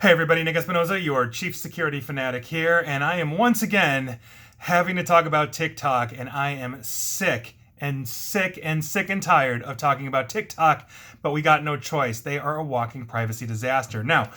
Hey everybody, Nick Espinoza, your chief security fanatic here, and I am once again having to talk about TikTok, and I am sick and tired of talking about TikTok, but we got no choice. They are a walking privacy disaster. Now,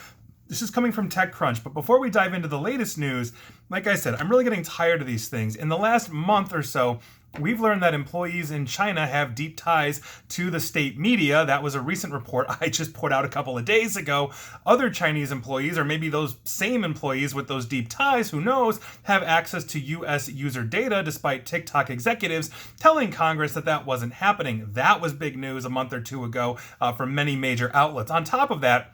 this is coming from TechCrunch, but before we dive into the latest news, like I said, I'm really getting tired of these things. In the last month or so, we've learned that employees in China have deep ties to the state media. That was a recent report I just put out a couple of days ago. Other Chinese employees, or maybe those same employees with those deep ties, who knows, have access to US user data, despite TikTok executives telling Congress that that wasn't happening. That was big news a month or two ago from many major outlets. On top of that,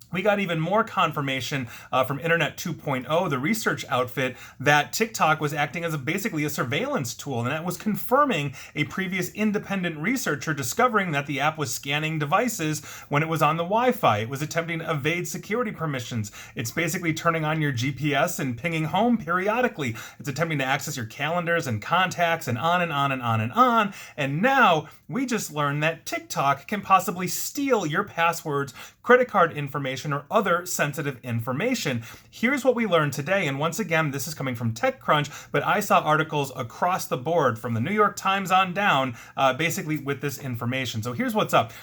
we got even more confirmation from Internet 2.0, the research outfit, that TikTok was acting as basically a surveillance tool, and that was confirming a previous independent researcher discovering that the app was scanning devices when it was on the Wi-Fi. It was attempting to evade security permissions. It's basically turning on your GPS and pinging home periodically. It's attempting to access your calendars and contacts and on and on and on and on. And now we just learned that TikTok can possibly steal your passwords, credit card information, or other sensitive information. Here's what we learned today, and once again, this is coming from TechCrunch, but I saw articles across the board from the New York Times on down, basically with this information. So here's what's up.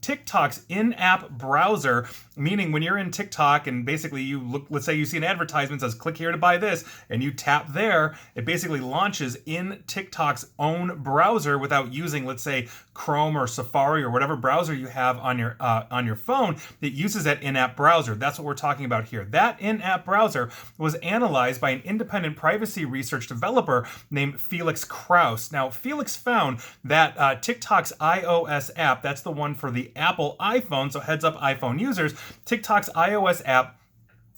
TikTok's in-app browser, meaning when you're in TikTok and basically you look, let's say you see an advertisement that says click here to buy this, and you tap there, it basically launches in TikTok's own browser without using, let's say, Chrome or Safari or whatever browser you have on your phone. It uses that in-app browser. That's what we're talking about here. That in-app browser was analyzed by an independent privacy research developer named Felix Krause. Now, Felix found that TikTok's iOS app, that's the one for the Apple iPhone, so heads up iPhone users, TikTok's iOS app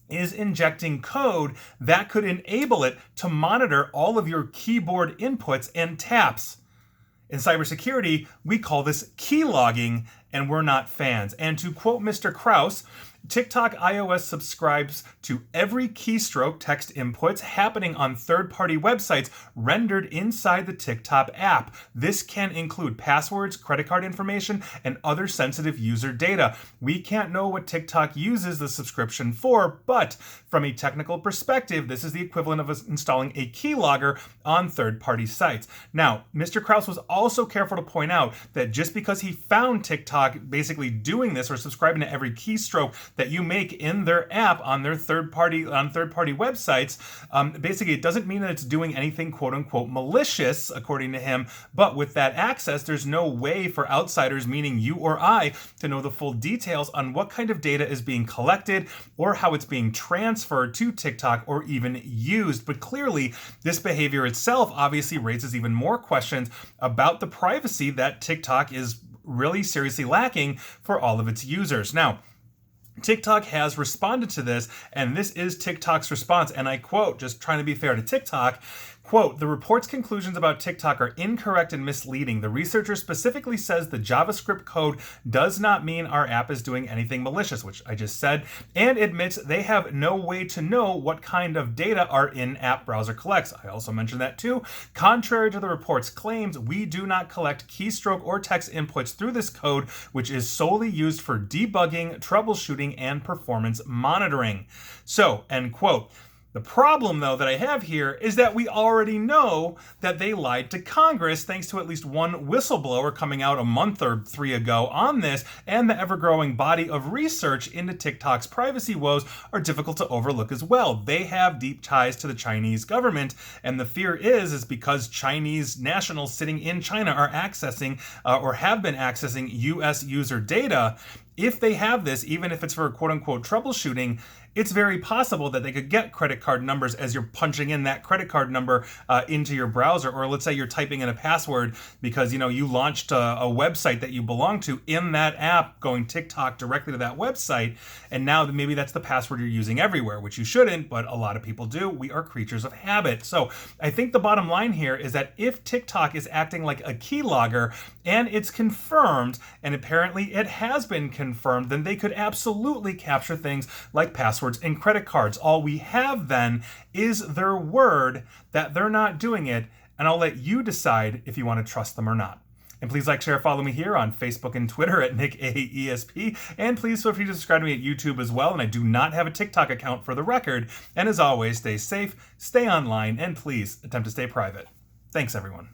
is injecting code that could enable it to monitor all of your keyboard inputs and taps. In cybersecurity, we call this keylogging, and we're not fans. And to quote Mr. Krause, TikTok iOS subscribes to every keystroke text inputs happening on third-party websites rendered inside the TikTok app. This can include passwords, credit card information, and other sensitive user data. We can't know what TikTok uses the subscription for, but from a technical perspective, this is the equivalent of installing a keylogger on third-party sites. Now, Mr. Krause was also careful to point out that just because he found TikTok basically doing this or subscribing to every keystroke that you make in their app on their third-party websites, basically it doesn't mean that it's doing anything quote-unquote malicious, according to him, but with that access, there's no way for outsiders, meaning you or I, to know the full details on what kind of data is being collected or how it's being transferred to TikTok or even used. But clearly, this behavior itself obviously raises even more questions about the privacy that TikTok is really seriously lacking for all of its users. Now, TikTok has responded to this, and this is TikTok's response, and I quote, just trying to be fair to TikTok, quote, "The report's conclusions about TikTok are incorrect and misleading. The researcher specifically says the JavaScript code does not mean our app is doing anything malicious," which I just said, and admits they have no way to know what kind of data our in-app browser collects. I also mentioned that too. "Contrary to the report's claims, we do not collect keystroke or text inputs through this code, which is solely used for debugging, troubleshooting, and performance monitoring." So, end quote. The problem, though, that I have here is that we already know that they lied to Congress, thanks to at least one whistleblower coming out a month or three ago on this, and the ever-growing body of research into TikTok's privacy woes are difficult to overlook as well. They have deep ties to the Chinese government, and the fear is because Chinese nationals sitting in China are accessing or have been accessing US user data. If they have this, even if it's for quote-unquote troubleshooting, it's very possible that they could get credit card numbers as you're punching in that credit card number into your browser, or let's say you're typing in a password because you launched a website that you belong to in that app, going TikTok directly to that website, and now maybe that's the password you're using everywhere, which you shouldn't, but a lot of people do. We are creatures of habit. So I think the bottom line here is that if TikTok is acting like a keylogger and it's confirmed, and apparently it has been confirmed, then they could absolutely capture things like passwords and credit cards. All we have then is their word that they're not doing it, and I'll let you decide if you want to trust them or not. And please like, share, follow me here on Facebook and Twitter at NickAESP. And please feel free to subscribe to me at YouTube as well. And I do not have a TikTok account for the record. And as always, stay safe, stay online, and please attempt to stay private. Thanks, everyone.